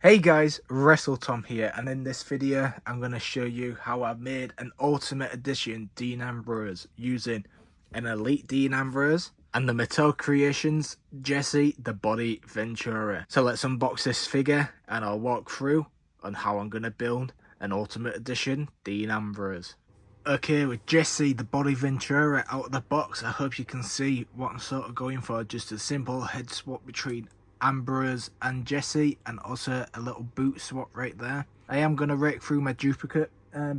Hey guys, WrestleTom here, and in this video I'm going to show you how I made an Ultimate Edition Dean Ambrose using an Elite Dean Ambrose and the Mattel Creations Jesse the Body Ventura. So let's unbox this figure and I'll walk through on how I'm going to build an Ultimate Edition Dean Ambrose. Okay, with Jesse the Body Ventura out of the box, I hope you can see what I'm sort of going for. Just a simple head swap between Ambrose and Jesse, and also a little boot swap right there. I am going to rake through my duplicate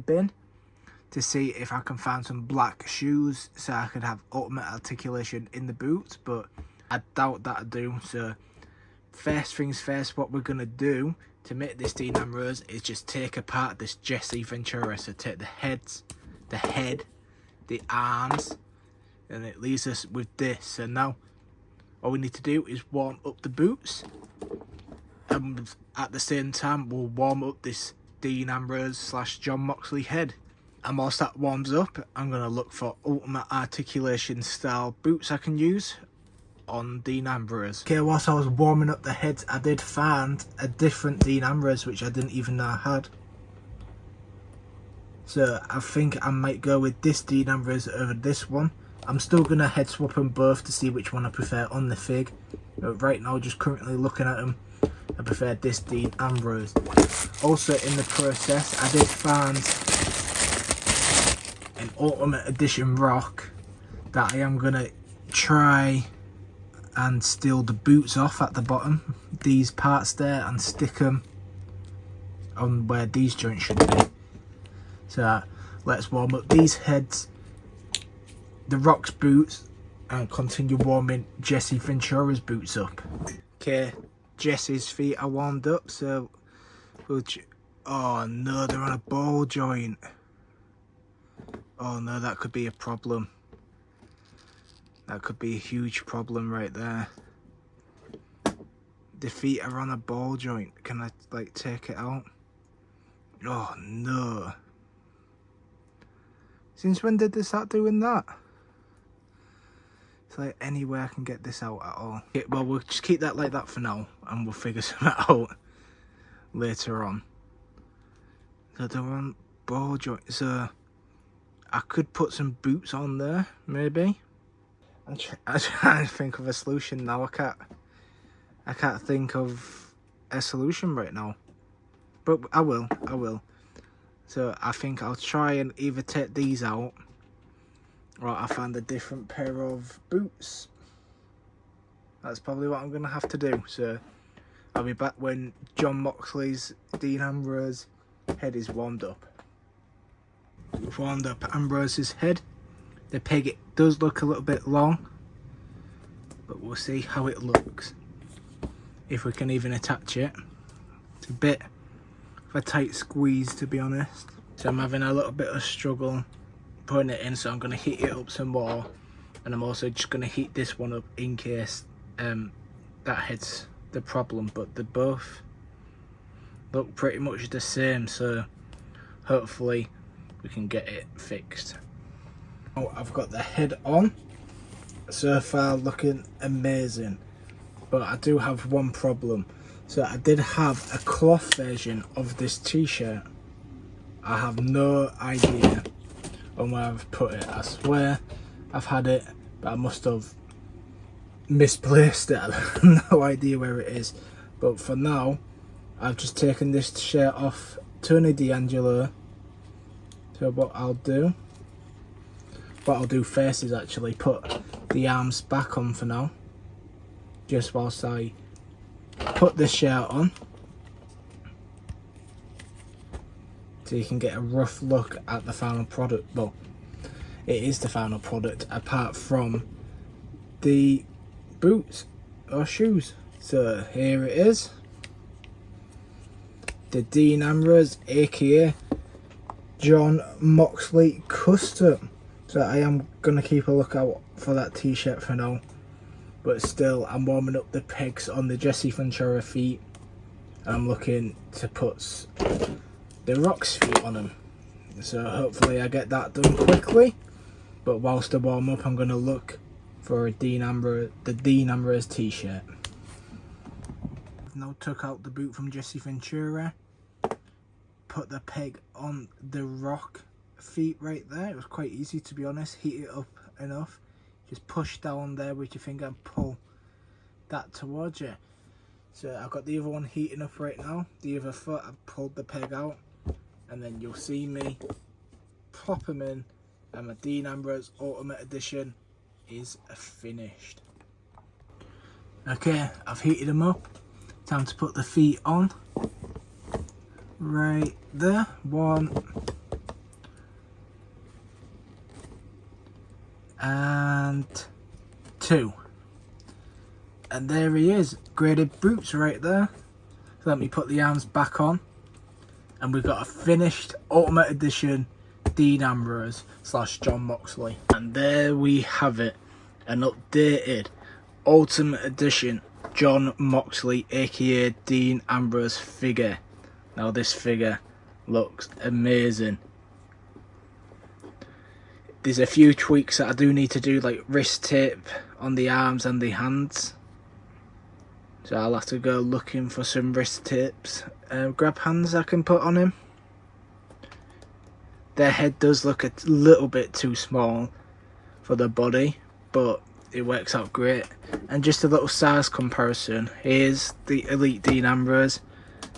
bin to see if I can find some black shoes so I could have ultimate articulation in the boots, but I doubt that I do. So first things first, what we're going to do to make this Dean Ambrose is just take apart this Jesse Ventura. So take the head, the arms, and it leaves us with this. So now all we need to do is warm up the boots, and at the same time we'll warm up this Dean Ambrose / John Moxley head. And whilst that warms up, I'm going to look for ultimate articulation style boots I can use on Dean Ambrose. Okay, whilst I was warming up the heads, I did find a different Dean Ambrose which I didn't even know I had. So I think I might go with this Dean Ambrose over this one. I'm still going to head swap them both to see which one I prefer on the fig. But right now, just currently looking at them, I prefer this Dean Ambrose. Also in the process, I did find an Ultimate Edition Rock that I am going to try and steal the boots off at the bottom. These parts there, and stick them on where these joints should be. So let's warm up these heads, the Rock's boots, and continue warming Jesse Ventura's boots up. Okay, Jesse's feet are warmed up, so we'll oh no, they're on a ball joint. Oh no, that could be a problem. That could be a huge problem right there. The feet are on a ball joint. Can I like take it out? Oh no. Since when did they start doing that? It's like any way I can get this out at all. Okay, well, we'll just keep that like that for now, and we'll figure something out later on. So they're on ball joints. So I could put some boots on there, maybe. I'm trying to think of a solution now. I can't think of a solution right now, but I will. So I think I'll try and either take these out, or I'll find a different pair of boots. That's probably what I'm going to have to do. So I'll be back when John Moxley's Dean Ambrose head is warmed up. We've warmed up Ambrose's head. The peg, it does look a little bit long, but we'll see how it looks. If we can even attach it. It's a bit of a tight squeeze, to be honest. So I'm having a little bit of struggle putting it in, so I'm going to heat it up some more, and I'm also just going to heat this one up in case that head's the problem. But they both look pretty much the same, so hopefully we can get it fixed. Oh, I've got the head on, so far looking amazing, but I do have one problem. So I did have a cloth version of this t-shirt. I have no idea on where I've put it. I swear I've had it, but I must have misplaced it. I have no idea where it is. But for now, I've just taken this shirt off Tony D'Angelo. So what I'll do first is actually put the arms back on for now, just whilst I put this shirt on, so you can get a rough look at the final product. Well, it is the final product apart from the boots or shoes. So here it is, the Dean Ambrose aka John Moxley custom. So I am going to keep a lookout for that t-shirt for now, but still I'm warming up the pegs on the Jesse Ventura feet. I'm looking to put the Rock's feet on them, so hopefully I get that done quickly. But whilst I warm up, I'm going to look for a the Dean Ambrose t-shirt. I've now took out the boot from Jesse Ventura, put the peg on the Rock feet right there. It was quite easy, to be honest. Heat it up enough, just push down there with your finger and pull that towards you. So I've got the other one heating up right now. The other foot, I've pulled the peg out, and then you'll see me plop them in, and my Dean Ambrose Ultimate Edition is finished. Okay, I've heated them up. Time to put the feet on. Right there. 1 and 2. And there he is, graded boots right there. So let me put the arms back on, and we've got a finished Ultimate Edition Dean Ambrose / Jon Moxley. And there we have it, an updated Ultimate Edition Jon Moxley aka Dean Ambrose figure. Now this figure looks amazing. There's a few tweaks that I do need to do, like wrist tape on the arms and the hands. So I'll have to go looking for some wrist tapes, grab hands I can put on him. Their head does look a little bit too small for the body, but it works out great. And just a little size comparison. Here's the Elite Dean Ambrose.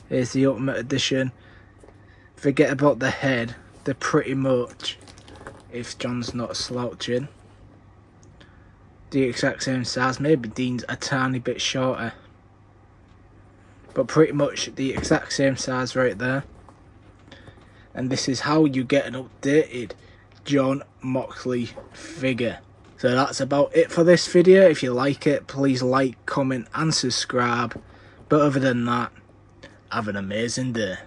Here's the Ultimate Edition. Forget about the head. They're pretty much, if Jon's not slouching, the exact same size. Maybe Dean's a tiny bit shorter, but pretty much the exact same size right there. And this is how you get an updated Jon Moxley figure. So that's about it for this video. If you like it, please like, comment and subscribe. But other than that, have an amazing day.